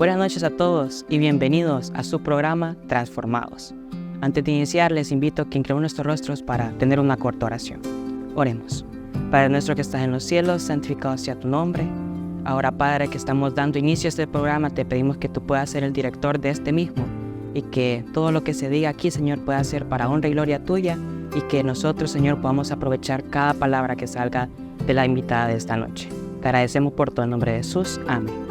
Buenas noches a todos y bienvenidos a su programa Transformados. Antes de iniciar, les invito a que inclinemos nuestros rostros para tener una corta oración. Oremos. Padre nuestro que estás en los cielos, santificado sea tu nombre. Ahora, Padre, que estamos dando inicio a este programa, te pedimos que tú puedas ser el director de este mismo y que todo lo que se diga aquí, Señor, pueda ser para honra y gloria tuya y que nosotros, Señor, podamos aprovechar cada palabra que salga de la invitada de esta noche. Te agradecemos por todo en nombre de Jesús. Amén.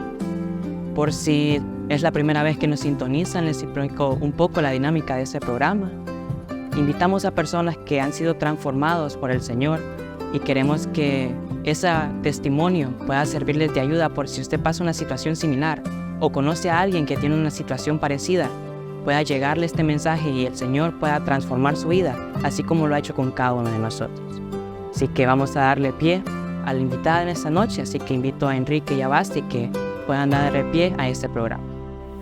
Por si es la primera vez que nos sintonizan, les explico un poco la dinámica de este programa. Invitamos a personas que han sido transformados por el Señor y queremos que ese testimonio pueda servirles de ayuda por si usted pasa una situación similar o conoce a alguien que tiene una situación parecida, pueda llegarle este mensaje y el Señor pueda transformar su vida, así como lo ha hecho con cada uno de nosotros. Así que vamos a darle pie a la invitada en esta noche, así que invito a Enrique y a Basti que puedan darle pie a este programa.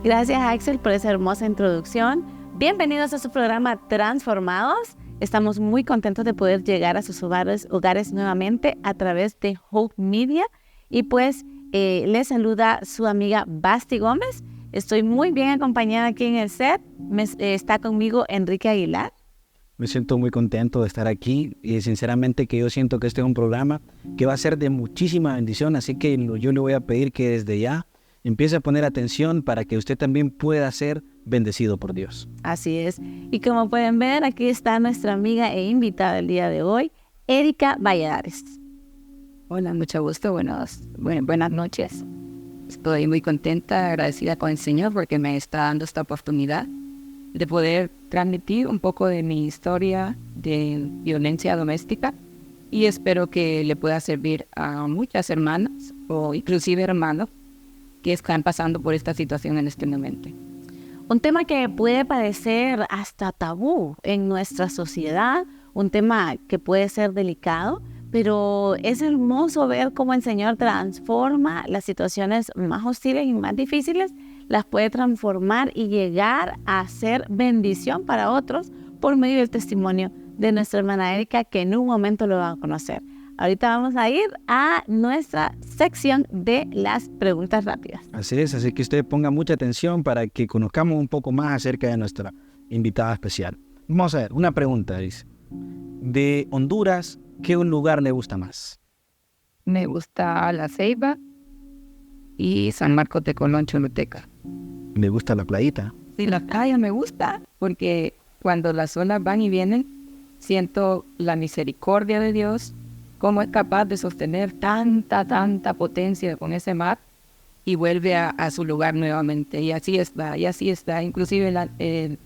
Gracias, Axel, por esa hermosa introducción. Bienvenidos a su programa Transformados. Estamos muy contentos de poder llegar a sus hogares nuevamente a través de Hope Media. Y pues les saluda su amiga Basti Gómez. Estoy muy bien acompañada aquí en el set. Está conmigo Enrique Aguilar. Me siento muy contento de estar aquí y sinceramente que yo siento que este es un programa que va a ser de muchísima bendición, así que yo le voy a pedir que desde ya empiece a poner atención para que usted también pueda ser bendecido por Dios. Así es. Y como pueden ver, aquí está nuestra amiga e invitada del día de hoy, Erika Valladares. Hola, mucho gusto. Buenas noches. Estoy muy contenta, agradecida con el Señor porque me está dando esta oportunidad de poder transmitir un poco de mi historia de violencia doméstica y espero que le pueda servir a muchas hermanas o inclusive hermanos que están pasando por esta situación en este momento. Un tema que puede parecer hasta tabú en nuestra sociedad, un tema que puede ser delicado, pero es hermoso ver cómo el Señor transforma las situaciones más hostiles y más difíciles, las puede transformar y llegar a ser bendición para otros por medio del testimonio de nuestra hermana Erika, que en un momento lo van a conocer. Ahorita vamos a ir a nuestra sección de las preguntas rápidas. Así es, así que usted ponga mucha atención para que conozcamos un poco más acerca de nuestra invitada especial. Vamos a ver, una pregunta, dice. De Honduras, ¿qué lugar le gusta más? Me gusta La Ceiba y San Marcos de Colón, Choluteca. ¿Le gusta la playita? Sí, la playa me gusta porque cuando las olas van y vienen, siento la misericordia de Dios, cómo es capaz de sostener tanta potencia con ese mar y vuelve a su lugar nuevamente. Y así está. Inclusive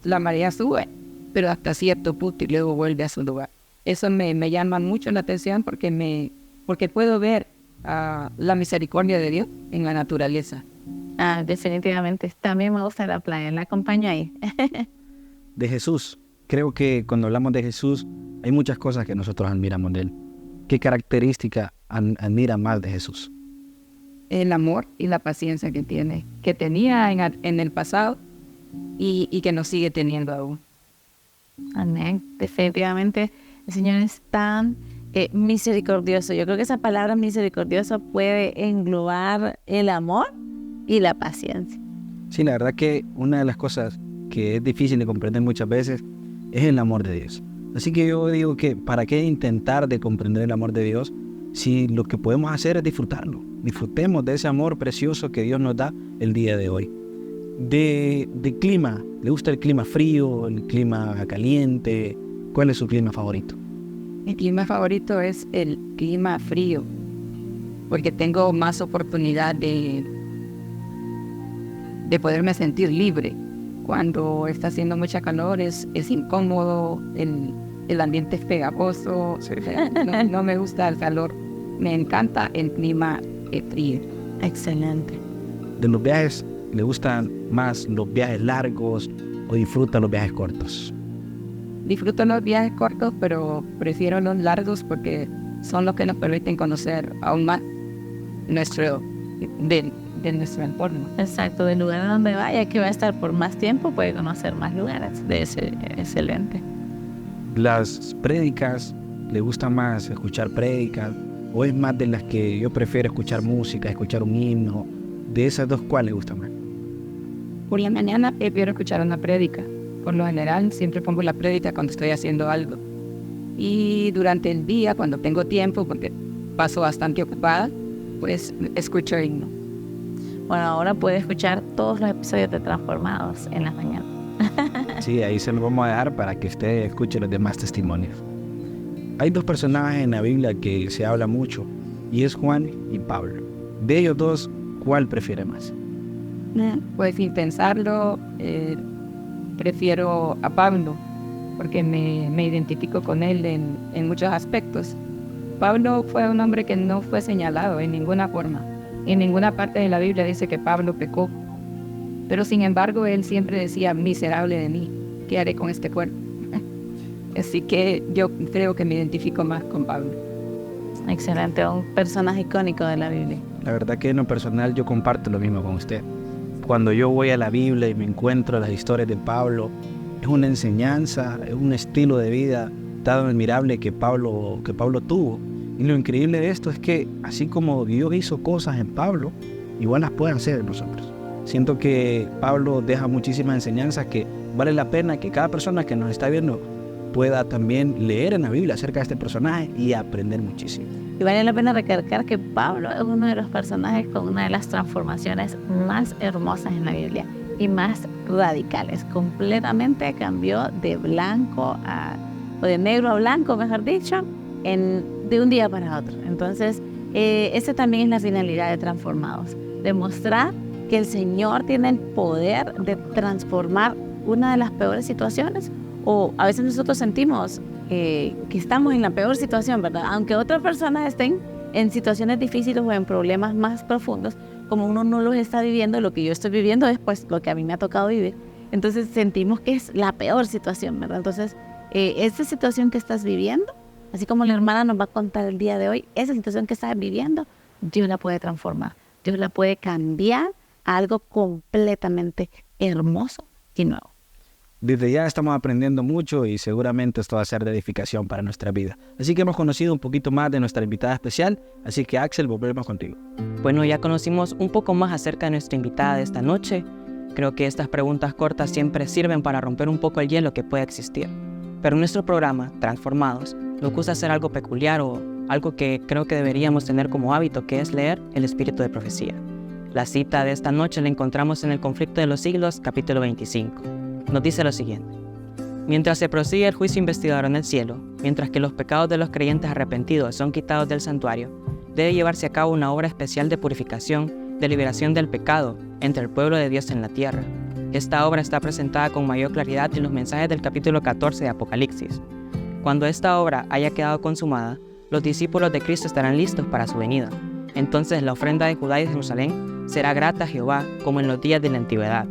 la marea sube, pero hasta cierto punto y luego vuelve a su lugar. Eso me llama mucho la atención porque puedo ver la misericordia de Dios en la naturaleza. Definitivamente. También me gusta la playa, la acompaño ahí. De Jesús. Creo que cuando hablamos de Jesús hay muchas cosas que nosotros admiramos de Él. ¿Qué característica admira más de Jesús? El amor y la paciencia que tenía en el pasado y que nos sigue teniendo aún. Amén. Definitivamente el Señor es tan misericordioso. Yo creo que esa palabra misericordioso puede englobar el amor y la paciencia. Sí, la verdad que una de las cosas que es difícil de comprender muchas veces es el amor de Dios. Así que yo digo que ¿para qué intentar de comprender el amor de Dios si lo que podemos hacer es disfrutarlo? Disfrutemos de ese amor precioso que Dios nos da el día de hoy. De clima, ¿le gusta el clima frío, el clima caliente? ¿Cuál es su clima favorito? Mi clima favorito es el clima frío, porque tengo más oportunidad de poderme sentir libre. Cuando está haciendo mucha calor es incómodo, el ambiente es pegajoso, sí. No me gusta el calor, me encanta el clima frío. Excelente. ¿De los viajes le gustan más los viajes largos o disfruta los viajes cortos? Disfruto los viajes cortos, pero prefiero los largos porque son los que nos permiten conocer aún más de nuestro entorno. Exacto, del lugar a donde vaya, que va a estar por más tiempo, puede conocer más lugares. Excelente. ¿Las prédicas, le gusta más escuchar prédicas o es más de las que yo prefiero escuchar música, escuchar un himno? De esas dos, ¿cuál le gusta más? Por la mañana prefiero escuchar una prédica. Por lo general, siempre pongo la prédica cuando estoy haciendo algo. Y durante el día, cuando tengo tiempo, porque paso bastante ocupada, pues escucho himno. Bueno, ahora puede escuchar todos los episodios de Transformados en las mañanas. Sí, ahí se lo vamos a dejar para que usted escuche los demás testimonios. Hay dos personajes en la Biblia que se habla mucho, y es Juan y Pablo. De ellos dos, ¿cuál prefiere más? Pues sin pensarlo, prefiero a Pablo, porque me identifico con él en muchos aspectos. Pablo fue un hombre que no fue señalado en ninguna forma. En ninguna parte de la Biblia dice que Pablo pecó. Pero sin embargo, él siempre decía, miserable de mí, ¿qué haré con este cuerpo? Así que yo creo que me identifico más con Pablo. Excelente, un personaje icónico de la Biblia. La verdad que en lo personal yo comparto lo mismo con usted. Cuando yo voy a la Biblia y me encuentro las historias de Pablo, es una enseñanza, es un estilo de vida tan admirable que Pablo tuvo. Y lo increíble de esto es que así como Dios hizo cosas en Pablo, igual las pueden hacer en nosotros. Siento que Pablo deja muchísimas enseñanzas que vale la pena que cada persona que nos está viendo pueda también leer en la Biblia acerca de este personaje y aprender muchísimo. Y vale la pena recalcar que Pablo es uno de los personajes con una de las transformaciones más hermosas en la Biblia y más radicales. Completamente cambió de blanco o de negro a blanco, mejor dicho, de un día para otro. Entonces, esa también es la finalidad de Transformados, demostrar que el Señor tiene el poder de transformar una de las peores situaciones, o a veces nosotros sentimos que estamos en la peor situación, ¿verdad? Aunque otras personas estén en situaciones difíciles o en problemas más profundos, como uno no los está viviendo, lo que yo estoy viviendo es pues lo que a mí me ha tocado vivir. Entonces sentimos que es la peor situación, ¿verdad? Entonces, esa situación que estás viviendo, así como la hermana nos va a contar el día de hoy, esa situación que estás viviendo, Dios la puede transformar, Dios la puede cambiar a algo completamente hermoso y nuevo. Desde ya estamos aprendiendo mucho y seguramente esto va a ser de edificación para nuestra vida. Así que hemos conocido un poquito más de nuestra invitada especial, así que Axel, volvemos contigo. Bueno, ya conocimos un poco más acerca de nuestra invitada de esta noche. Creo que estas preguntas cortas siempre sirven para romper un poco el hielo que puede existir. Pero en nuestro programa, Transformados, nos gusta hacer algo peculiar o algo que creo que deberíamos tener como hábito, que es leer el espíritu de profecía. La cita de esta noche la encontramos en el Conflicto de los Siglos, capítulo 25. Nos dice lo siguiente: mientras se prosigue el juicio investigador en el cielo, mientras que los pecados de los creyentes arrepentidos son quitados del santuario, debe llevarse a cabo una obra especial de purificación, de liberación del pecado entre el pueblo de Dios en la tierra. Esta obra está presentada con mayor claridad en los mensajes del capítulo 14 de Apocalipsis. Cuando esta obra haya quedado consumada, los discípulos de Cristo estarán listos para su venida. Entonces la ofrenda de Judá y Jerusalén será grata a Jehová como en los días de la antigüedad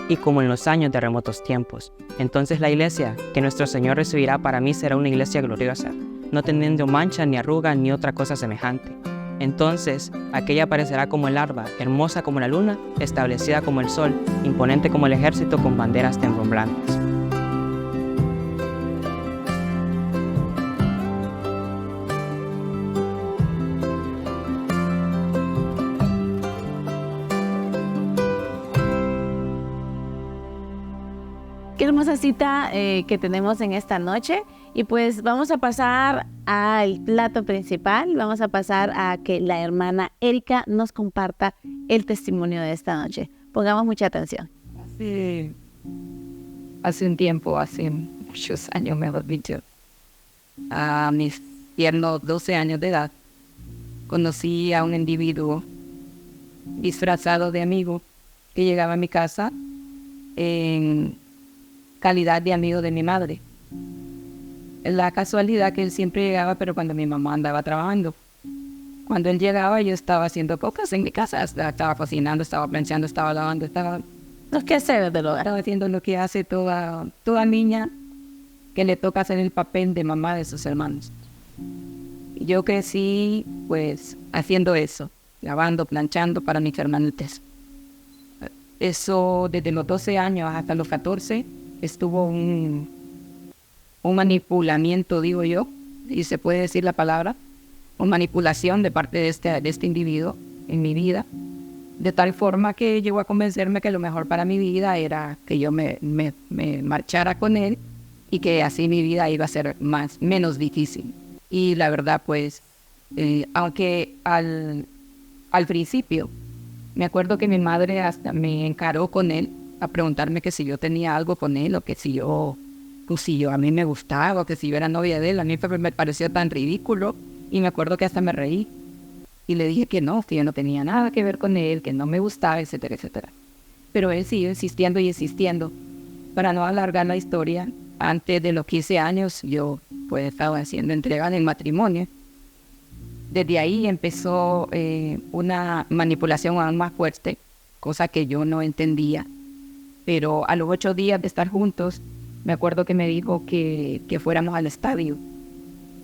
y como en los años de remotos tiempos. Entonces la iglesia que nuestro Señor recibirá para mí será una iglesia gloriosa, no teniendo mancha ni arruga ni otra cosa semejante. Entonces aquella aparecerá como el alba, hermosa como la luna, establecida como el sol, imponente como el ejército con banderas temblomblantes. Qué hermosa cita que tenemos en esta noche. Y pues vamos a pasar al plato principal. Vamos a pasar a que la hermana Erika nos comparta el testimonio de esta noche. Pongamos mucha atención. Hace un tiempo, hace muchos años, mejor dicho, a mis tiernos 12 años de edad, conocí a un individuo disfrazado de amigo que llegaba a mi casa en calidad de amigo de mi madre. La casualidad que él siempre llegaba, pero cuando mi mamá andaba trabajando. Cuando él llegaba, yo estaba haciendo cosas en mi casa. Estaba cocinando, estaba planchando, estaba lavando, estaba... Los quehaceres del hogar. Estaba haciendo lo que hace toda niña que le toca hacer el papel de mamá de sus hermanos. Y yo crecí, pues, haciendo eso. Lavando, planchando para mis hermanitas. Eso, desde los 12 años hasta los 14, estuvo un manipulamiento, digo yo, y se puede decir la palabra, una manipulación de parte de este individuo en mi vida. de tal forma que llegó a convencerme que lo mejor para mi vida era que yo me marchara con él y que así mi vida iba a ser menos difícil. Y la verdad, pues, aunque al principio, me acuerdo que mi madre hasta me encaró con él a preguntarme que si yo tenía algo con él o que si yo a mí me gustaba o que si yo era novia de él. A mí me pareció tan ridículo y me acuerdo que hasta me reí. Y le dije que yo no tenía nada que ver con él, que no me gustaba, etcétera, etcétera. Pero él siguió insistiendo y insistiendo. Para no alargar la historia, antes de los 15 años yo pues estaba siendo entregada en matrimonio. Desde ahí empezó una manipulación aún más fuerte, cosa que yo no entendía. Pero a los 8 días de estar juntos, me acuerdo que me dijo que fuéramos al estadio.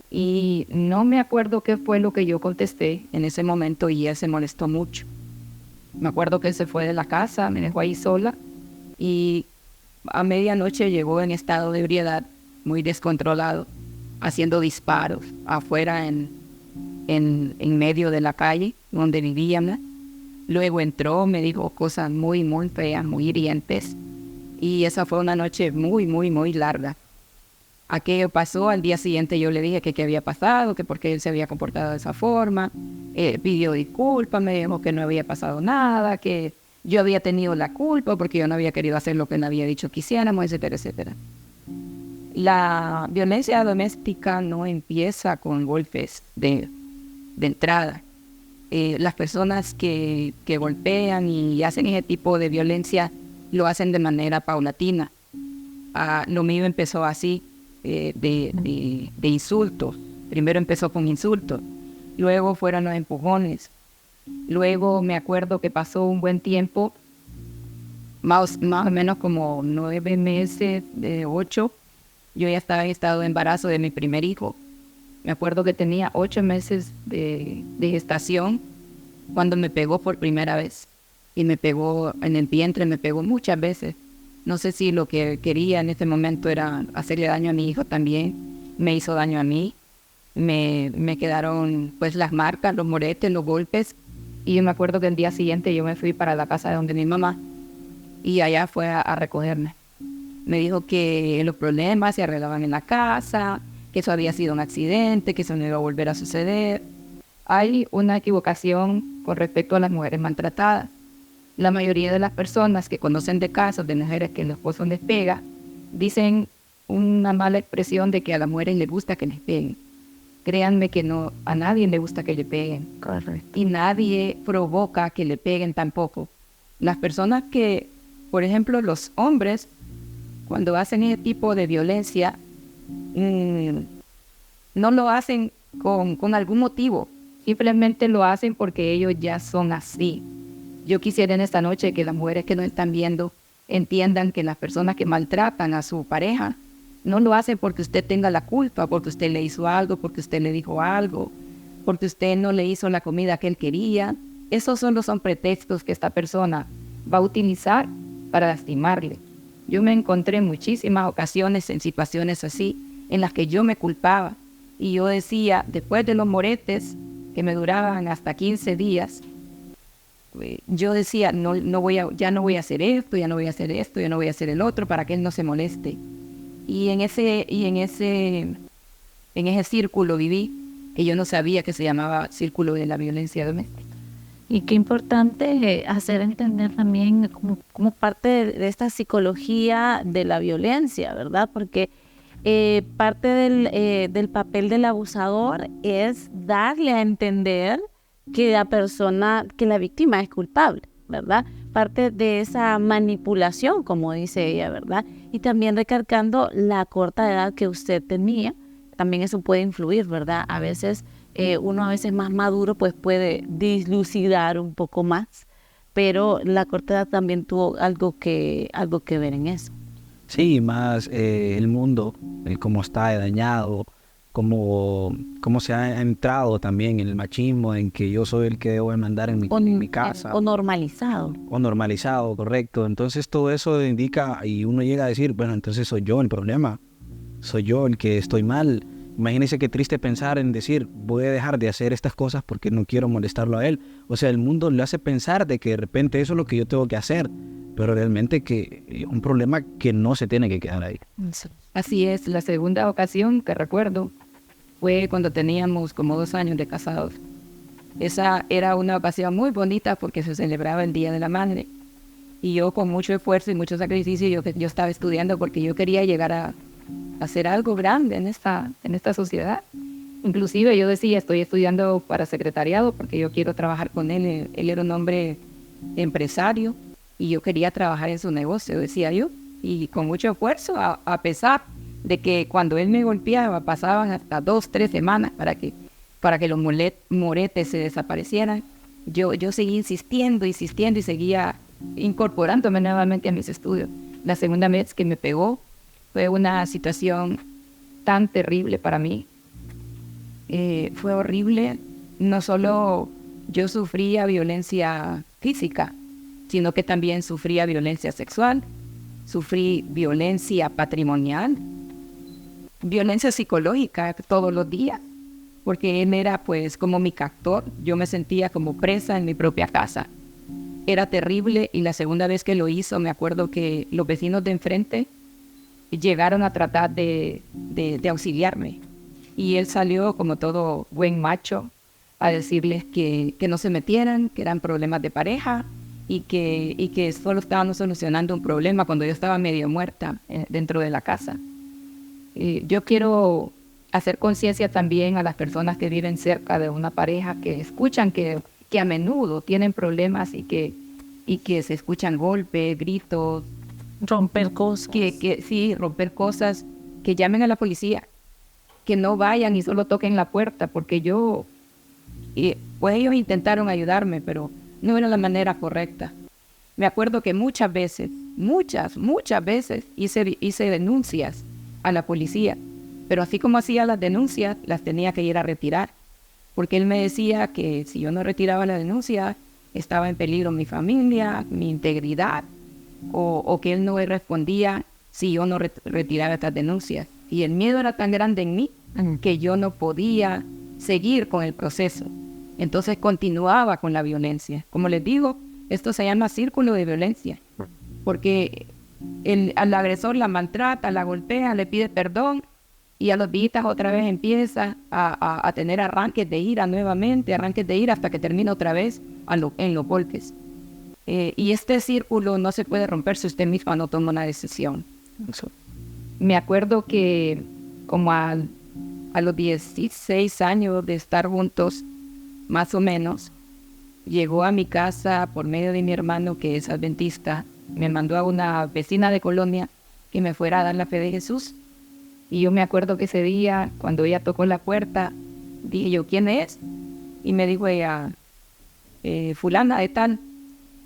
Y no me acuerdo qué fue lo que yo contesté en ese momento y él se molestó mucho. Me acuerdo que él se fue de la casa, me dejó ahí sola y a medianoche llegó en estado de ebriedad, muy descontrolado, haciendo disparos afuera en medio de la calle donde vivíamos. Luego entró, me dijo cosas muy, muy feas, muy hirientes. Y esa fue una noche muy, muy, muy larga. Aquello pasó, al día siguiente yo le dije que qué había pasado, que por qué él se había comportado de esa forma. Pidió disculpas, me dijo que no había pasado nada, que yo había tenido la culpa porque yo no había querido hacer lo que él había dicho que hiciéramos, etcétera, etcétera. La violencia doméstica no empieza con golpes de entrada. Las personas que golpean y hacen ese tipo de violencia lo hacen de manera paulatina. Lo mío empezó así, de insultos. Primero empezó con insultos, luego fueron los empujones. Luego me acuerdo que pasó un buen tiempo, más o menos como 9 meses, 8, yo ya estaba en estado de embarazo de mi primer hijo. Me acuerdo que tenía 8 meses de gestación cuando me pegó por primera vez. Y me pegó en el vientre, me pegó muchas veces. No sé si lo que quería en ese momento era hacerle daño a mi hijo también. Me hizo daño a mí. Me quedaron pues las marcas, los moretes, los golpes. Y yo me acuerdo que el día siguiente yo me fui para la casa de donde mi mamá. Y allá fue a recogerme. Me dijo que los problemas se arreglaban en la casa, que eso había sido un accidente, que eso no iba a volver a suceder. Hay una equivocación con respecto a las mujeres maltratadas. La mayoría de las personas que conocen de casos de mujeres que el esposo les pega, dicen una mala expresión de que a las mujeres les gusta que les peguen. Créanme que no, a nadie le gusta que le peguen. Correcto. Y nadie provoca que le peguen tampoco. Las personas que, por ejemplo, los hombres, cuando hacen ese tipo de violencia, no lo hacen con algún motivo. Simplemente lo hacen porque ellos ya son así. Yo quisiera en esta noche que las mujeres que nos están viendo entiendan que las personas que maltratan a su pareja no lo hacen porque usted tenga la culpa, porque usted le hizo algo, porque usted le dijo algo, porque usted no le hizo la comida que él quería. Esos solo son pretextos que esta persona va a utilizar para lastimarle. Yo me encontré en muchísimas ocasiones en situaciones así, en las que yo me culpaba. Y yo decía, después de los moretes, que me duraban hasta 15 días, yo decía, ya no voy a hacer esto, ya no voy a hacer esto, ya no voy a hacer el otro, para que él no se moleste. Y en ese círculo viví, que yo no sabía que se llamaba círculo de la violencia doméstica. Y qué importante hacer entender también como parte de esta psicología de la violencia, ¿verdad? Porque parte del papel del abusador es darle a entender que la víctima es culpable, ¿verdad? Parte de esa manipulación, como dice ella, ¿verdad? Y también recalcando la corta edad que usted tenía, también eso puede influir, ¿verdad? A veces uno a veces más maduro pues puede dilucidar un poco más, pero la corta edad también tuvo algo que ver en eso. Sí, más el mundo, el cómo está dañado, cómo se ha entrado también en el machismo, en que yo soy el que debo de mandar en mi casa. O normalizado. O normalizado, correcto. Entonces todo eso indica y uno llega a decir, bueno, entonces soy yo el problema, soy yo el que estoy mal. Imagínese qué triste pensar en decir, voy a dejar de hacer estas cosas porque no quiero molestarlo a él. O sea, el mundo le hace pensar de que de repente eso es lo que yo tengo que hacer, pero realmente que es un problema que no se tiene que quedar ahí. Así es, la segunda ocasión que recuerdo fue cuando teníamos como 2 años de casados. Esa era una ocasión muy bonita porque se celebraba el Día de la Madre. Y yo con mucho esfuerzo y mucho sacrificio, yo estaba estudiando porque yo quería llegar a hacer algo grande en esta sociedad. Inclusive yo decía, estoy estudiando para secretariado porque yo quiero trabajar con él. Él era un hombre empresario y yo quería trabajar en su negocio, decía yo. Y con mucho esfuerzo, a pesar de que cuando él me golpeaba pasaban hasta 2, 3 semanas para que los moretes se desaparecieran, yo seguía insistiendo y seguía incorporándome nuevamente a mis estudios. La segunda vez que me pegó fue una situación tan terrible para mí. Fue horrible. No solo yo sufría violencia física, sino que también sufría violencia sexual, sufrí violencia patrimonial, violencia psicológica todos los días, porque él era pues como mi captor. Yo me sentía como presa en mi propia casa. Era terrible, y la segunda vez que lo hizo, me acuerdo que los vecinos de enfrente llegaron a tratar de auxiliarme. Y él salió como todo buen macho a decirles que no se metieran, que eran problemas de pareja y que solo estábamos solucionando un problema cuando yo estaba medio muerta dentro de la casa. Yo quiero hacer conciencia también a las personas que viven cerca de una pareja, que escuchan que a menudo tienen problemas y que se escuchan golpes, gritos, Romper cosas. Sí, romper cosas, que llamen a la policía, que no vayan y solo toquen la puerta, porque pues ellos intentaron ayudarme, pero no era la manera correcta. Me acuerdo que muchas veces hice denuncias a la policía, pero así como hacía las denuncias, las tenía que ir a retirar, porque él me decía que si yo no retiraba la denuncia, estaba en peligro mi familia, mi integridad, o que él no respondía si yo no retiraba estas denuncias. Y el miedo era tan grande en mí que yo no podía seguir con el proceso. Entonces continuaba con la violencia. Como les digo, esto se llama círculo de violencia, porque al agresor la maltrata, la golpea, le pide perdón, y a los días otra vez empieza a tener arranques de ira nuevamente, hasta que termina otra vez en los golpes. Y este círculo no se puede romper si usted misma no toma una decisión. Me acuerdo que como a los 16 años de estar juntos, más o menos, llegó a mi casa por medio de mi hermano, que es adventista. Me mandó a una vecina de colonia que me fuera a dar la fe de Jesús. Y yo me acuerdo que ese día, cuando ella tocó la puerta, dije yo, ¿quién es? Y me dijo ella, fulana de tal.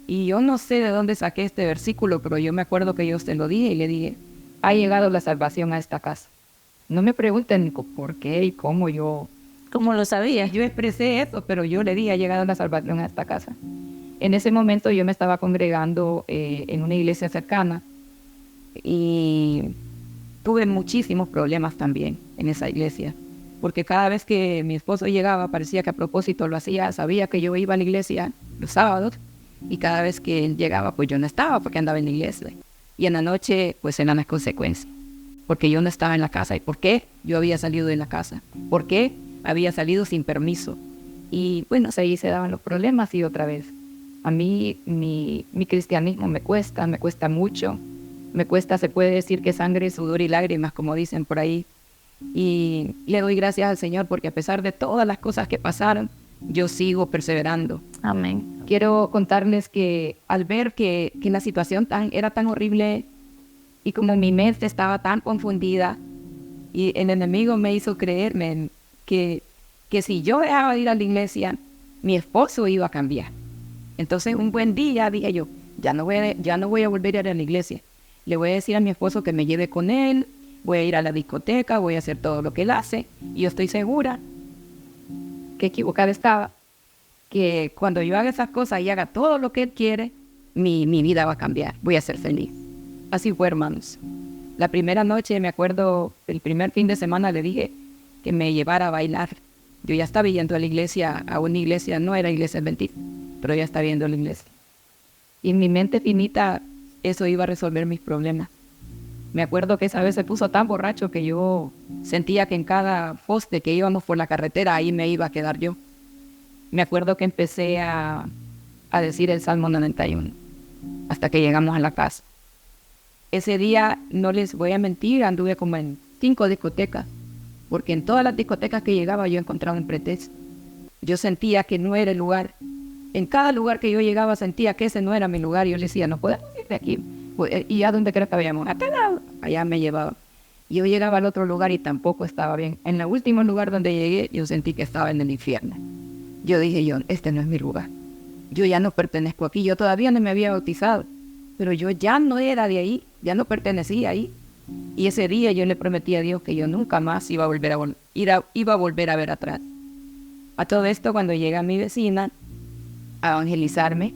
Y yo no sé de dónde saqué este versículo, pero yo me acuerdo que yo se lo dije y le dije, ha llegado la salvación a esta casa. No me pregunten por qué y cómo ¿Cómo lo sabía? yo expresé eso, pero yo le dije, ha llegado la salvación a esta casa. En ese momento yo me estaba congregando en una iglesia cercana y tuve muchísimos problemas también en esa iglesia, porque cada vez que mi esposo llegaba, parecía que a propósito lo hacía, sabía que yo iba a la iglesia los sábados, y cada vez que él llegaba, pues yo no estaba porque andaba en la iglesia. Y en la noche, pues eran las consecuencias, porque yo no estaba en la casa. ¿Y por qué? Yo había salido de la casa. ¿Por qué? Había salido sin permiso. Y bueno, ahí se daban los problemas. Y otra vez, a mí mi cristianismo me cuesta mucho. Me cuesta, se puede decir que sangre, sudor y lágrimas, como dicen por ahí. Y le doy gracias al Señor porque a pesar de todas las cosas que pasaron, yo sigo perseverando. Amén. Quiero contarles que al ver que la situación era tan horrible y como mi mente estaba tan confundida, y el enemigo me hizo creerme que si yo dejaba de ir a la iglesia, mi esposo iba a cambiar. Entonces un buen día dije yo, ya no voy a volver a ir a la iglesia. Le voy a decir a mi esposo que me lleve con él, voy a ir a la discoteca, voy a hacer todo lo que él hace, y yo estoy segura que equivocada estaba, que cuando yo haga esas cosas y haga todo lo que él quiere, mi vida va a cambiar, voy a ser feliz. Así fue, hermanos. La primera noche, me acuerdo, el primer fin de semana le dije, que me llevara a bailar. Yo ya estaba yendo a la iglesia, a una iglesia, no era iglesia adventista, pero ya estaba yendo a la iglesia. Y en mi mente finita, eso iba a resolver mis problemas. Me acuerdo que esa vez se puso tan borracho que yo sentía que en cada poste que íbamos por la carretera, ahí me iba a quedar yo. Me acuerdo que empecé a decir el Salmo 91, hasta que llegamos a la casa. Ese día, no les voy a mentir, anduve como en 5 discotecas, porque en todas las discotecas que llegaba yo encontraba un pretexto. Yo sentía que no era el lugar. En cada lugar que yo llegaba sentía que ese no era mi lugar. Yo le decía, no podemos ir de aquí. ¿Y a dónde crees que habíamos? A tal lado. Allá me llevaba. Yo llegaba al otro lugar y tampoco estaba bien. En el último lugar donde llegué, yo sentí que estaba en el infierno. Yo dije, este no es mi lugar. Yo ya no pertenezco aquí. Yo todavía no me había bautizado, pero yo ya no era de ahí, ya no pertenecía ahí. Y ese día yo le prometí a Dios que yo nunca más iba a volver a ver atrás. A todo esto, cuando llega mi vecina a evangelizarme,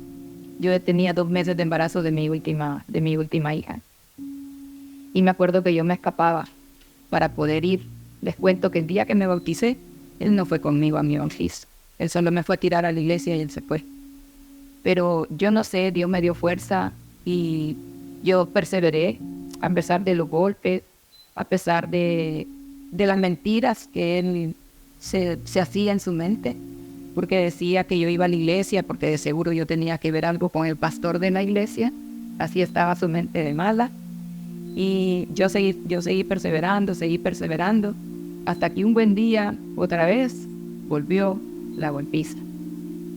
yo tenía 2 meses de embarazo de mi última hija. Y me acuerdo que yo me escapaba para poder ir. Les cuento que el día que me bauticé, él no fue conmigo a mi bautizo. Él solo me fue a tirar a la iglesia y él se fue. Pero yo no sé, Dios me dio fuerza y yo perseveré a pesar de los golpes, a pesar de las mentiras que él se hacía en su mente, porque decía que yo iba a la iglesia, porque de seguro yo tenía que ver algo con el pastor de la iglesia. Así estaba su mente de mala. Y yo seguí perseverando, hasta que un buen día, otra vez, volvió la golpiza.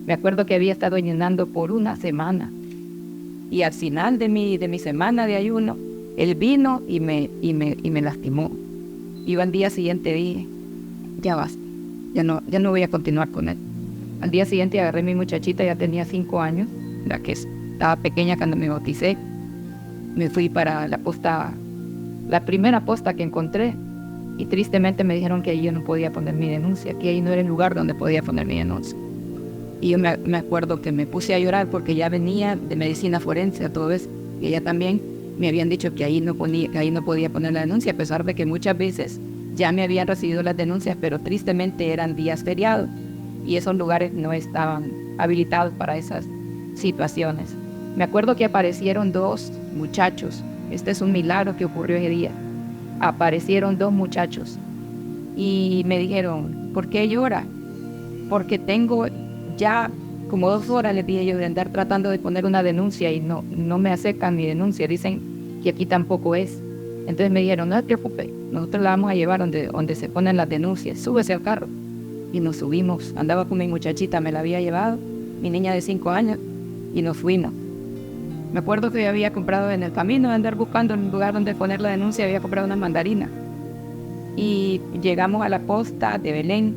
Me acuerdo que había estado ayunando por una semana. Y al final de mi semana de ayuno, él vino y me lastimó. Iba al día siguiente y dije, ya basta, ya no voy a continuar con él. Al día siguiente agarré a mi muchachita, ya tenía 5 años, la que estaba pequeña cuando me bauticé. Me fui para la primera posta que encontré, y tristemente me dijeron que ahí yo no podía poner mi denuncia, que ahí no era el lugar donde podía poner mi denuncia. Y yo me acuerdo que me puse a llorar porque ya venía de medicina forense a todo eso, y ella también me habían dicho que ahí no podía poner la denuncia, a pesar de que muchas veces ya me habían recibido las denuncias, pero tristemente eran días feriados, y esos lugares no estaban habilitados para esas situaciones. Me acuerdo que aparecieron 2 muchachos. Este es un milagro que ocurrió ese día. Aparecieron 2 muchachos y me dijeron, ¿por qué llora? Porque tengo ya como 2 horas, les dije yo, de andar tratando de poner una denuncia y no me aceptan mi denuncia. Dicen que aquí tampoco es. Entonces me dijeron, no te preocupes, nosotros la vamos a llevar donde se ponen las denuncias. Súbese al carro. Y nos subimos. Andaba con mi muchachita, me la había llevado, mi niña de 5 años, y nos fuimos. Me acuerdo que yo había comprado en el camino de andar buscando un lugar donde poner la denuncia, había comprado una mandarina. Y llegamos a la posta de Belén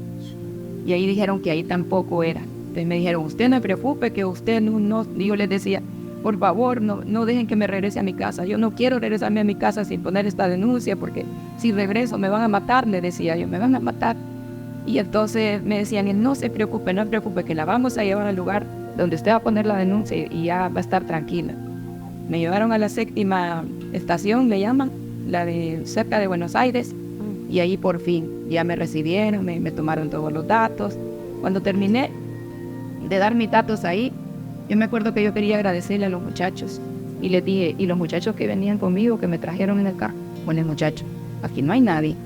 y ahí dijeron que ahí tampoco era. Entonces me dijeron, usted no se preocupe, que usted no. Y yo les decía, por favor, no dejen que me regrese a mi casa. Yo no quiero regresarme a mi casa sin poner esta denuncia, porque si regreso me van a matar, le decía yo, me van a matar. Y entonces me decían, no se preocupe, que la vamos a llevar al lugar donde usted va a poner la denuncia y ya va a estar tranquila. Me llevaron a la 7ª estación, le llaman, la de cerca de Buenos Aires, y ahí por fin ya me recibieron, me tomaron todos los datos. Cuando terminé de dar mis datos ahí, yo me acuerdo que yo quería agradecerle a los muchachos, y les dije, y los muchachos que venían conmigo, que me trajeron en el carro, bueno, muchachos, aquí no hay nadie.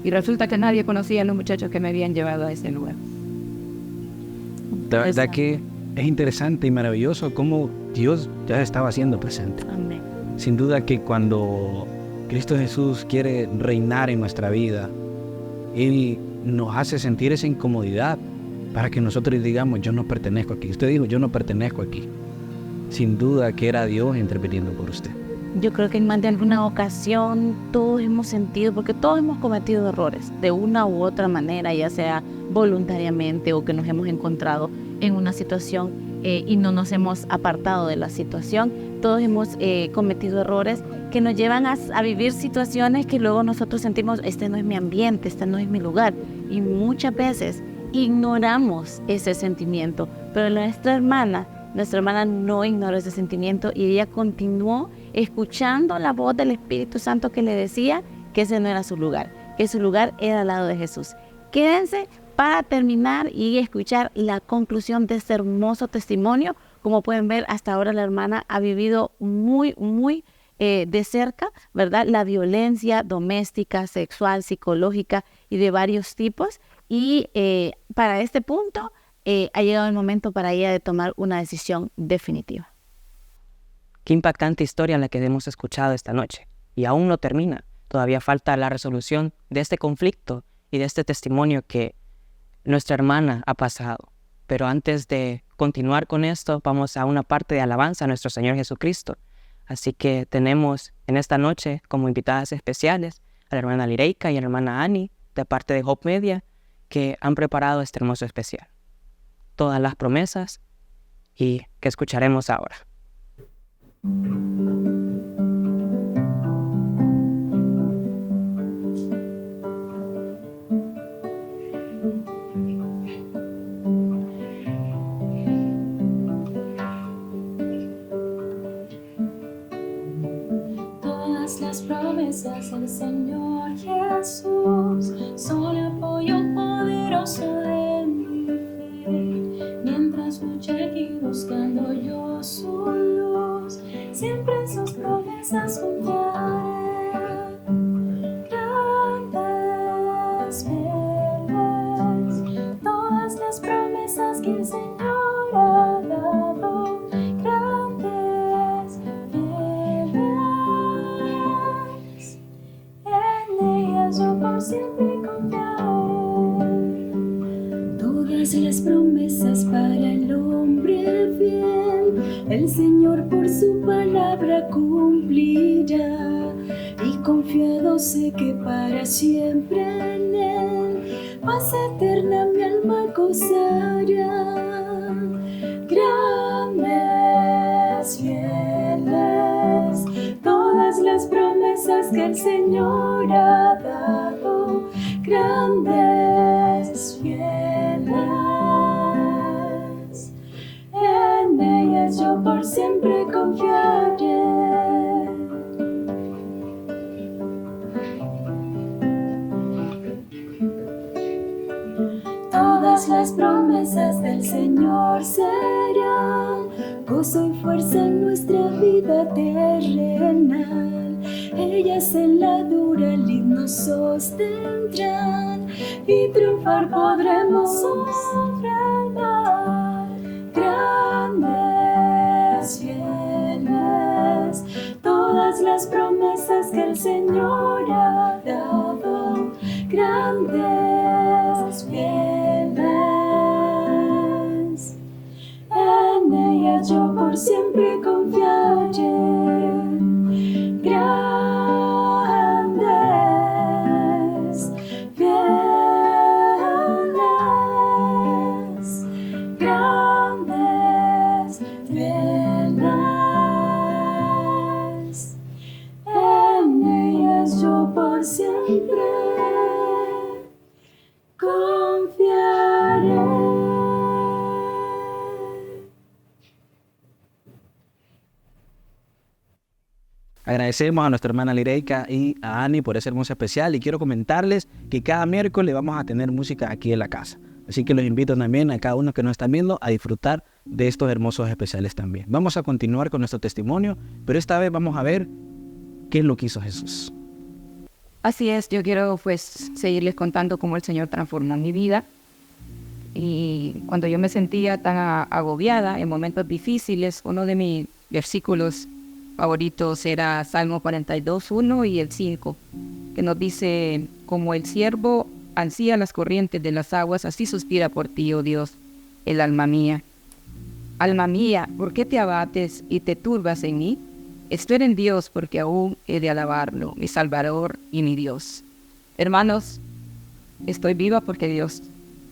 Y resulta que nadie conocía a los muchachos que me habían llevado a ese lugar. La verdad que es interesante y maravilloso cómo Dios ya estaba haciendo presente. Amén. Sin duda que cuando Cristo Jesús quiere reinar en nuestra vida, Él nos hace sentir esa incomodidad para que nosotros digamos, yo no pertenezco aquí. Usted dijo, yo no pertenezco aquí. Sin duda que era Dios interviniendo por usted. Yo creo que en más de alguna ocasión todos hemos sentido, porque todos hemos cometido errores de una u otra manera, ya sea voluntariamente o que nos hemos encontrado en una situación y no nos hemos apartado de la situación. Todos hemos cometido errores que nos llevan a vivir situaciones que luego nosotros sentimos, este no es mi ambiente, este no es mi lugar. Y muchas veces ignoramos ese sentimiento, pero nuestra hermana no ignoró ese sentimiento y ella continuó escuchando la voz del Espíritu Santo que le decía que ese no era su lugar, que su lugar era al lado de Jesús. Quédense para terminar y escuchar la conclusión de este hermoso testimonio. Como pueden ver, hasta ahora la hermana ha vivido muy de cerca, ¿verdad? La violencia doméstica, sexual, psicológica y de varios tipos. Y para este punto ha llegado el momento para ella de tomar una decisión definitiva. Qué impactante historia la que hemos escuchado esta noche. Y aún no termina. Todavía falta la resolución de este conflicto y de este testimonio que nuestra hermana ha pasado. Pero antes de continuar con esto, vamos a una parte de alabanza a nuestro Señor Jesucristo. Así que tenemos en esta noche como invitadas especiales a la hermana Lireika y a la hermana Ani, de parte de Hope Media, que han preparado este hermoso especial. Todas las promesas y que escucharemos ahora. Todas las promesas del Señor Jesús son apoyo poderoso de mi fe. Mientras lucho aquí buscando yo su luz, siempre en sus promesas confiaré. Grandes, fieles, todas las promesas que el Señor ha dado. Grandes, fieles, en ellas yo por siempre confiaré. Todas las promesas para el hombre fiel, el Señor por su palabra cumplirá. Y confiado sé que para siempre en Él, paz eterna mi alma gozará. Grandes, fieles, todas las promesas que el Señor ha dado. Grandes, fieles, en ellas yo por siempre confiaré. Todas las promesas del Señor serán gozo y fuerza en nuestra vida terrenal. Ellas en la dura lid nos sostendrán y triunfar podremos sobre el mar. Grandes, fieles, todas las promesas que el Señor ha dado. Grandes, fieles, en ellas yo por siempre confiaré. Grandes, fieles, grandes, fieles, en ellas yo por siempre confiaré. Agradecemos a nuestra hermana Lireika y a Ani por ese hermoso especial, y quiero comentarles que cada miércoles vamos a tener música aquí en la casa. Así que los invito también a cada uno que nos están viendo a disfrutar de estos hermosos especiales también. Vamos a continuar con nuestro testimonio, pero esta vez vamos a ver qué es lo que hizo Jesús. Así es, yo quiero pues seguirles contando cómo el Señor transformó mi vida. Y cuando yo me sentía tan agobiada en momentos difíciles, uno de mis versículos favoritos era Salmo 42:1 y el 5, que nos dice: como el ciervo ansía las corrientes de las aguas, así suspira por ti, oh Dios, el alma mía. Alma mía, ¿por qué te abates y te turbas en mí? Espera en Dios, porque aún he de alabarlo, mi Salvador y mi Dios. Hermanos, estoy viva porque Dios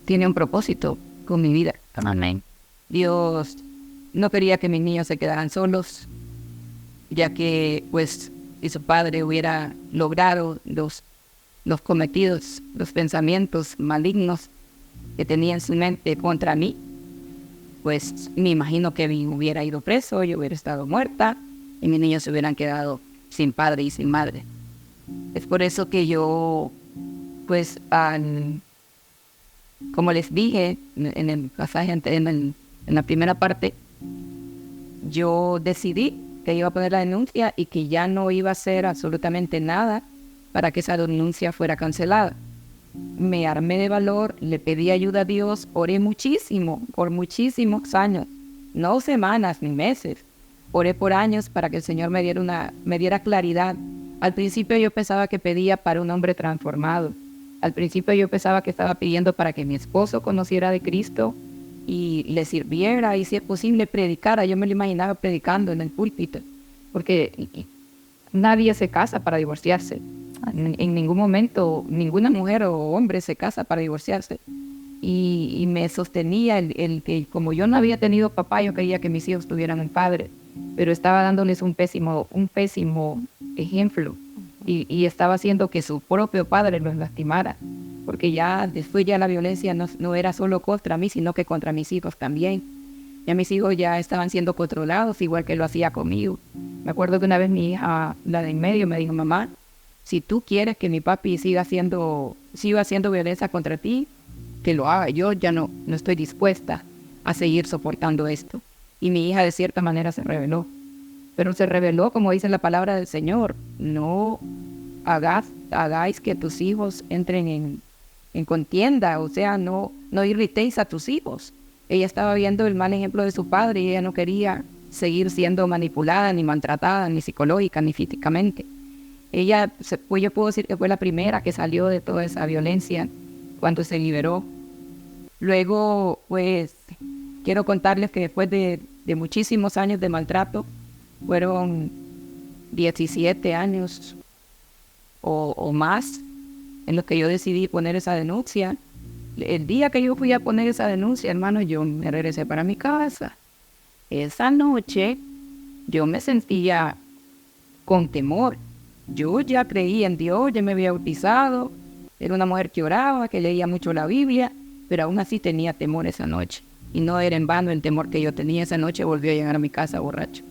tiene un propósito con mi vida. Amén. Dios no quería que mis niños se quedaran solos, ya que pues si su padre hubiera logrado los cometidos, los pensamientos malignos que tenía en su mente contra mí, pues me imagino que me hubiera ido preso, yo hubiera estado muerta y mis niños se hubieran quedado sin padre y sin madre. Es por eso que yo, pues al Como les dije en el pasaje, en la primera parte, yo decidí que iba a poner la denuncia y que ya no iba a hacer absolutamente nada para que esa denuncia fuera cancelada. Me armé de valor, le pedí ayuda a Dios, oré muchísimo, por muchísimos años, no semanas ni meses. Oré por años para que el Señor me diera claridad. Al principio yo pensaba que pedía para un hombre transformado. Al principio yo pensaba que estaba pidiendo para que mi esposo conociera de Cristo y le sirviera y si es posible predicara. Yo me lo imaginaba predicando en el púlpito, porque nadie se casa para divorciarse. En ningún momento ninguna mujer o hombre se casa para divorciarse. Y me sostenía el que como yo no había tenido papá, yo quería que mis hijos tuvieran un padre, pero estaba dándoles un pésimo ejemplo y estaba haciendo que su propio padre los lastimara, porque ya después ya la violencia no era solo contra mí, sino que contra mis hijos también. Ya mis hijos ya estaban siendo controlados igual que lo hacía conmigo. Me acuerdo que una vez mi hija, la de en medio, me dijo: mamá, si tú quieres que mi papi siga haciendo violencia contra ti, que lo haga. Yo ya no estoy dispuesta a seguir soportando esto. Y mi hija de cierta manera se rebeló. Pero se rebeló como dice la palabra del Señor. No hagáis que tus hijos entren en contienda. O sea, no irritéis a tus hijos. Ella estaba viendo el mal ejemplo de su padre y ella no quería seguir siendo manipulada, ni maltratada, ni psicológica, ni físicamente. Ella, pues yo puedo decir que fue la primera que salió de toda esa violencia cuando se liberó. Luego, pues, quiero contarles que después de muchísimos años de maltrato, fueron 17 años o más en los que yo decidí poner esa denuncia. El día que yo fui a poner esa denuncia, hermano, yo me regresé para mi casa. Esa noche yo me sentía con temor. Yo ya creía en Dios, ya me había bautizado. Era una mujer que oraba, que leía mucho la Biblia, pero aún así tenía temor esa noche. Y no era en vano el temor que yo tenía esa noche. Volvió a llegar a mi casa borracho.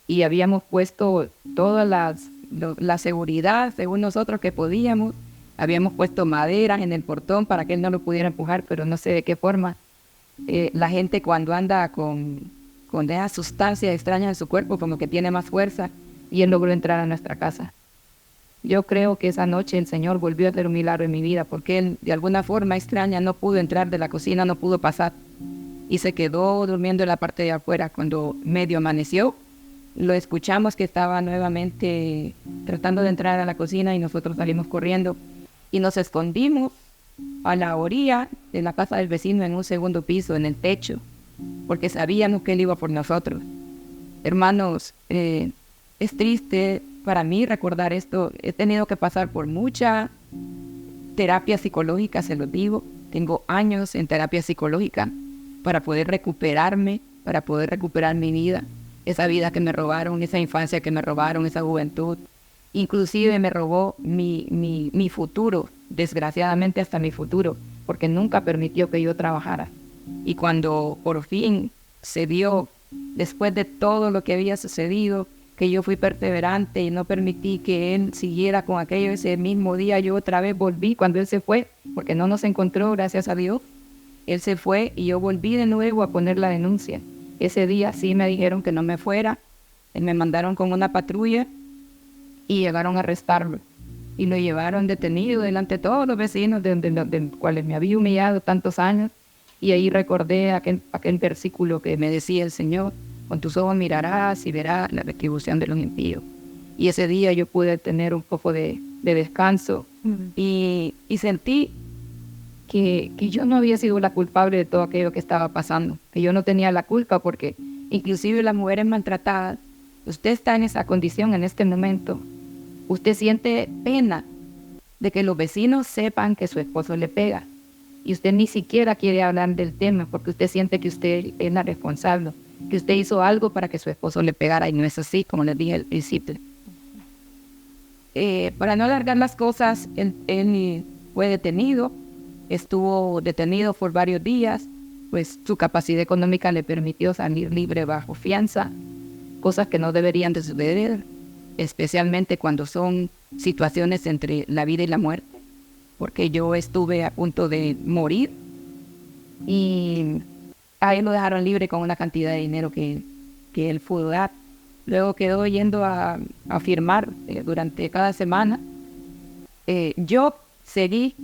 Y habíamos puesto toda la seguridad, según nosotros, que podíamos. Habíamos puesto maderas en el portón para que él no lo pudiera empujar, pero no sé de qué forma. La gente cuando anda con esa sustancia extraña en su cuerpo, como que tiene más fuerza, y él logró entrar a nuestra casa. Yo creo que esa noche el Señor volvió a hacer un milagro en mi vida, porque él de alguna forma extraña no pudo entrar de la cocina, no pudo pasar, y se quedó durmiendo en la parte de afuera. Cuando medio amaneció, lo escuchamos que estaba nuevamente tratando de entrar a la cocina y nosotros salimos corriendo y nos escondimos a la orilla de la casa del vecino en un segundo piso, en el techo, porque sabíamos que él iba por nosotros. Hermanos, es triste para mí recordar esto. He tenido que pasar por mucha terapia psicológica, se lo digo. Tengo años en terapia psicológica para poder recuperarme, para poder recuperar mi vida. Esa vida que me robaron, esa infancia que me robaron, esa juventud. Inclusive me robó mi futuro, desgraciadamente hasta mi futuro, porque nunca permitió que yo trabajara. Y cuando por fin se dio, después de todo lo que había sucedido, que yo fui perseverante y no permití que él siguiera con aquello, ese mismo día yo otra vez volví cuando él se fue, porque no nos encontró, gracias a Dios. Él se fue y yo volví de nuevo a poner la denuncia. Ese día sí me dijeron que no me fuera, me mandaron con una patrulla y llegaron a arrestarlo. Y lo llevaron detenido delante de todos los vecinos de los cuales me había humillado tantos años. Y ahí recordé aquel versículo que me decía el Señor: con tus ojos mirarás y verás la retribución de los impíos. Y ese día yo pude tener un poco de descanso y sentí que yo no había sido la culpable de todo aquello que estaba pasando, que yo no tenía la culpa, porque inclusive las mujeres maltratadas, usted está en esa condición en este momento, usted siente pena de que los vecinos sepan que su esposo le pega y usted ni siquiera quiere hablar del tema porque usted siente que usted es la responsable, que usted hizo algo para que su esposo le pegara, y no es así, como les dije al principio. Para no alargar las cosas, él fue detenido, estuvo detenido por varios días, pues su capacidad económica le permitió salir libre bajo fianza, cosas que no deberían de suceder, especialmente cuando son situaciones entre la vida y la muerte, porque yo estuve a punto de morir y ahí lo dejaron libre con una cantidad de dinero que él pudo dar. Luego quedó yendo a firmar durante cada semana. Yo seguí,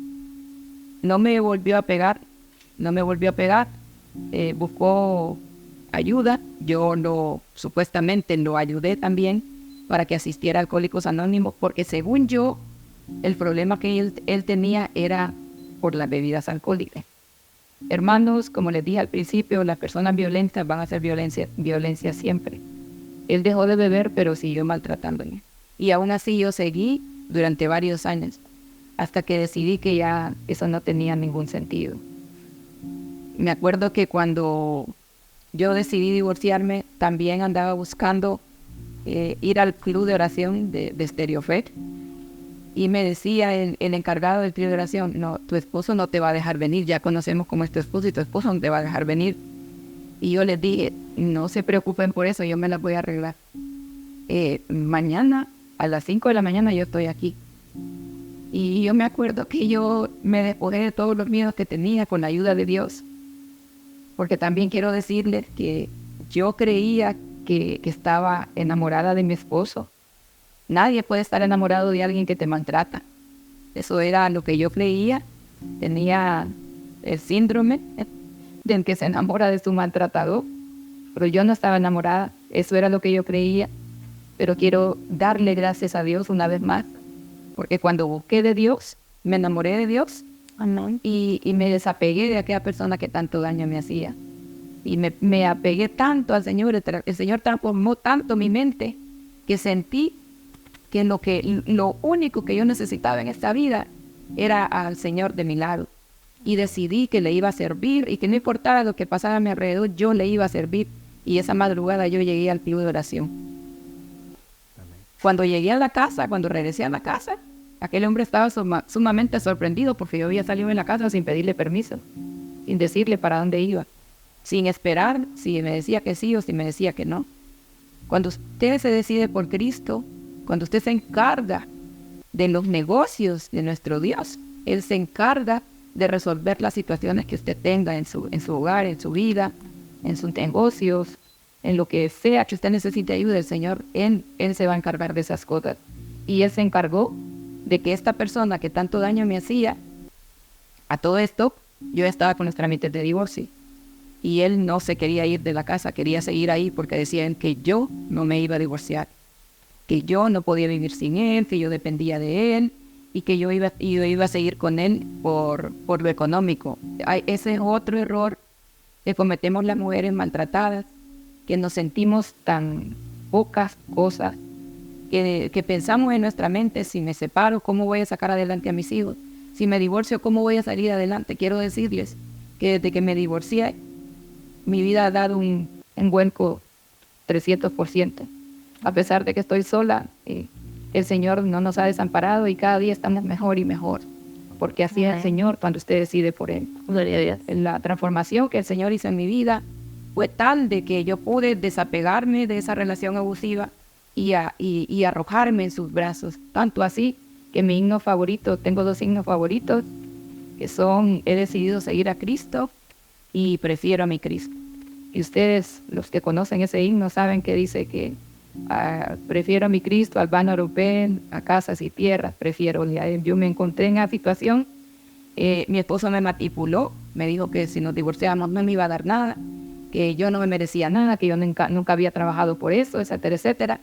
no me volvió a pegar, buscó ayuda. Yo supuestamente lo ayudé también para que asistiera a Alcohólicos Anónimos, porque según yo, el problema que él tenía era por las bebidas alcohólicas. Hermanos, como les dije al principio, las personas violentas van a hacer violencia siempre. Él dejó de beber, pero siguió maltratándome. Y aún así yo seguí durante varios años, hasta que decidí que ya eso no tenía ningún sentido. Me acuerdo que cuando yo decidí divorciarme, también andaba buscando ir al club de oración de Stereo Fe. Y me decía el encargado del club de oración, no, tu esposo no te va a dejar venir, ya conocemos cómo es tu esposo y tu esposo no te va a dejar venir. Y yo les dije, no se preocupen por eso, yo me las voy a arreglar. Mañana a las 5 de la mañana yo estoy aquí. Y yo me acuerdo que yo me despojé de todos los miedos que tenía con la ayuda de Dios. Porque también quiero decirles que yo creía que estaba enamorada de mi esposo. Nadie puede estar enamorado de alguien que te maltrata. Eso era lo que yo creía. Tenía el síndrome del que se enamora de su maltratador. Pero yo no estaba enamorada. Eso era lo que yo creía. Pero quiero darle gracias a Dios una vez más. Porque cuando busqué de Dios, me enamoré de Dios. Y me desapegué de aquella persona que tanto daño me hacía. Y me apegué tanto al Señor. El Señor transformó tanto mi mente que sentí que lo único que yo necesitaba en esta vida era al Señor de mi lado. Y decidí que le iba a servir y que no importaba lo que pasara a mi alrededor, yo le iba a servir. Y esa madrugada yo llegué al club de oración. Cuando llegué a la casa, cuando regresé a la casa, aquel hombre estaba sumamente sorprendido porque yo había salido de la casa sin pedirle permiso, sin decirle para dónde iba, sin esperar si me decía que sí o si me decía que no. Cuando usted se decide por Cristo, cuando usted se encarga de los negocios de nuestro Dios, Él se encarga de resolver las situaciones que usted tenga en su hogar, en su vida, en sus negocios, en lo que sea que usted necesite ayuda del Señor. Él se va a encargar de esas cosas. Y Él se encargó de que esta persona que tanto daño me hacía, a todo esto, yo estaba con los trámites de divorcio. Y él no se quería ir de la casa, quería seguir ahí porque decían que yo no me iba a divorciar, que yo no podía vivir sin él, que yo dependía de él y que yo iba a seguir con él por lo económico. Ese es otro error que cometemos las mujeres maltratadas, que nos sentimos tan pocas cosas, que pensamos en nuestra mente: si me separo, ¿cómo voy a sacar adelante a mis hijos? Si me divorcio, ¿cómo voy a salir adelante? Quiero decirles que desde que me divorcié, mi vida ha dado un vuelco 300%. A pesar de que estoy sola, el Señor no nos ha desamparado y cada día estamos mejor y mejor. Porque así es el Señor cuando usted decide por Él. La transformación que el Señor hizo en mi vida fue tal de que yo pude desapegarme de esa relación abusiva y arrojarme en sus brazos. Tanto así que mi himno favorito, tengo 2 himnos favoritos, que son: he decidido seguir a Cristo y prefiero a mi Cristo. Y ustedes, los que conocen ese himno, saben que dice que prefiero a mi Cristo, al vano europeo, a casas y tierras, prefiero. Yo me encontré en esa situación. Mi esposo me manipuló, me dijo que si nos divorciábamos no me iba a dar nada, que yo no me merecía nada, que yo nunca había trabajado por eso, etcétera, etcétera.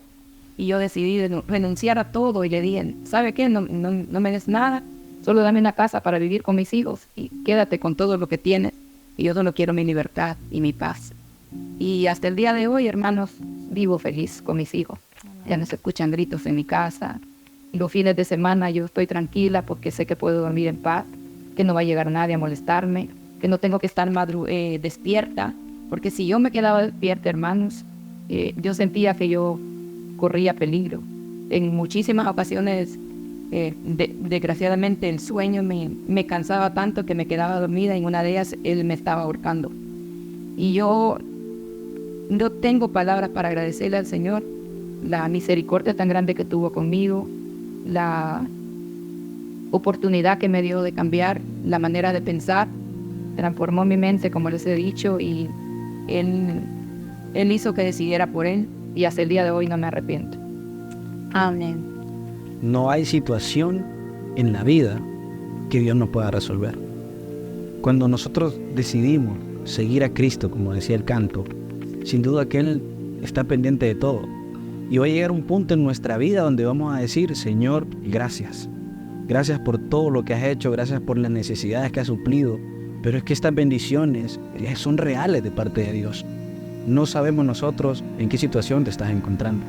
Y yo decidí renunciar a todo y le dije: ¿sabe qué? No me des nada, solo dame una casa para vivir con mis hijos y quédate con todo lo que tienes. Y yo solo quiero mi libertad y mi paz. Y hasta el día de hoy, hermanos, vivo feliz con mis hijos. Ya no se escuchan gritos en mi casa. Los fines de semana yo estoy tranquila porque sé que puedo dormir en paz, que no va a llegar nadie a molestarme, que no tengo que estar despierta. Porque si yo me quedaba despierta, hermanos, yo sentía que yo corría peligro. En muchísimas ocasiones, desgraciadamente, el sueño me cansaba tanto que me quedaba dormida. En una de ellas, él me estaba ahorcando. Y yo no tengo palabras para agradecerle al Señor la misericordia tan grande que tuvo conmigo, la oportunidad que me dio de cambiar la manera de pensar, transformó mi mente, como les he dicho, y Él hizo que decidiera por Él, y hasta el día de hoy no me arrepiento. Amén. No hay situación en la vida que Dios no pueda resolver. Cuando nosotros decidimos seguir a Cristo, como decía el canto, sin duda que Él está pendiente de todo. Y va a llegar un punto en nuestra vida donde vamos a decir: Señor, gracias. Gracias por todo lo que has hecho, gracias por las necesidades que has suplido. Pero es que estas bendiciones son reales de parte de Dios. No sabemos nosotros en qué situación te estás encontrando.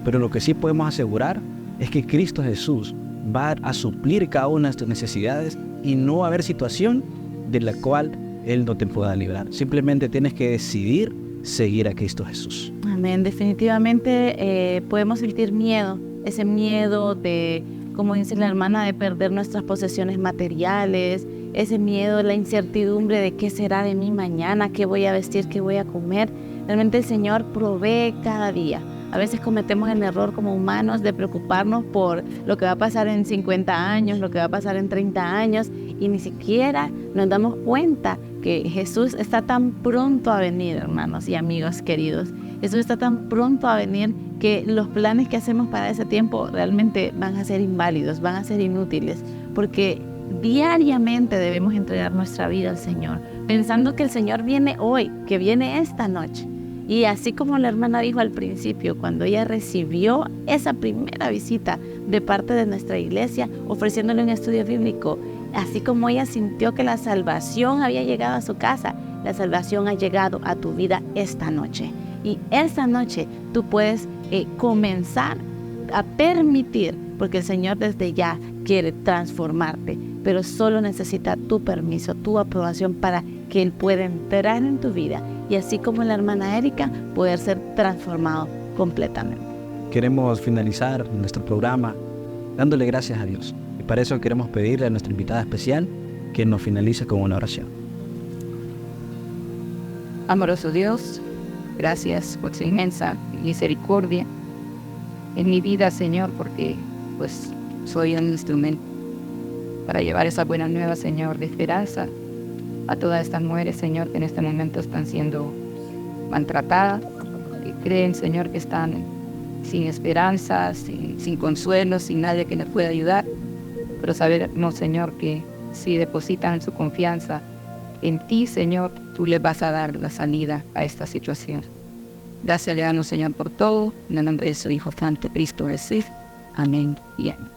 Pero lo que sí podemos asegurar es que Cristo Jesús va a suplir cada una de tus necesidades y no va a haber situación de la cual Él no te pueda librar. Simplemente tienes que decidir seguir a Cristo Jesús. Amén. Definitivamente podemos sentir miedo, ese miedo de, como dice la hermana, de perder nuestras posesiones materiales, ese miedo, la incertidumbre de qué será de mí mañana, qué voy a vestir, qué voy a comer. Realmente el Señor provee cada día. A veces cometemos el error como humanos de preocuparnos por lo que va a pasar en 50 años, lo que va a pasar en 30 años, y ni siquiera nos damos cuenta que Jesús está tan pronto a venir, hermanos y amigos queridos. Jesús está tan pronto a venir que los planes que hacemos para ese tiempo realmente van a ser inválidos, van a ser inútiles, porque diariamente debemos entregar nuestra vida al Señor, pensando que el Señor viene hoy, que viene esta noche. Y así como la hermana dijo al principio, cuando ella recibió esa primera visita de parte de nuestra iglesia, ofreciéndole un estudio bíblico, así como ella sintió que la salvación había llegado a su casa, la salvación ha llegado a tu vida esta noche. Y esta noche tú puedes comenzar a permitir, porque el Señor desde ya quiere transformarte, pero solo necesita tu permiso, tu aprobación para que Él pueda entrar en tu vida y así como la hermana Erika, poder ser transformado completamente. Queremos finalizar nuestro programa dándole gracias a Dios. Y para eso queremos pedirle a nuestra invitada especial que nos finalice con una oración. Amoroso Dios, gracias por su inmensa misericordia en mi vida, Señor, porque pues soy un instrumento para llevar esa buena nueva, Señor, de esperanza a todas estas mujeres, Señor, que en este momento están siendo maltratadas, que creen, Señor, que están sin esperanza, sin consuelo, sin nadie que les pueda ayudar. Pero sabemos, Señor, que si depositan su confianza en ti, Señor, tú les vas a dar la salida a esta situación. Gracias le damos, Señor, por todo. En el nombre de su Hijo Santo, Cristo Jesús. Amén y amén.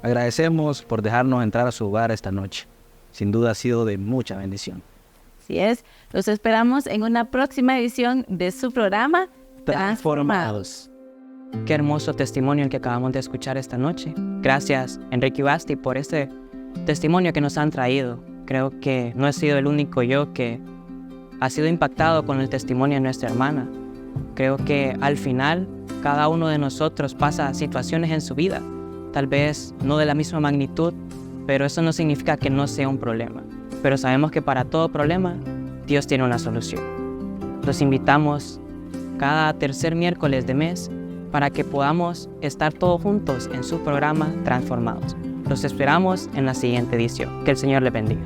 Agradecemos por dejarnos entrar a su hogar esta noche. Sin duda ha sido de mucha bendición. Así es, los esperamos en una próxima edición de su programa Transformados. Qué hermoso testimonio el que acabamos de escuchar esta noche. Gracias, Enrique y Basti, por este testimonio que nos han traído. Creo que no he sido el único yo que ha sido impactado con el testimonio de nuestra hermana. Creo que al final cada uno de nosotros pasa situaciones en su vida, tal vez no de la misma magnitud, pero eso no significa que no sea un problema. Pero sabemos que para todo problema, Dios tiene una solución. Los invitamos cada tercer miércoles de mes para que podamos estar todos juntos en su programa Transformados. Los esperamos en la siguiente edición. Que el Señor les bendiga.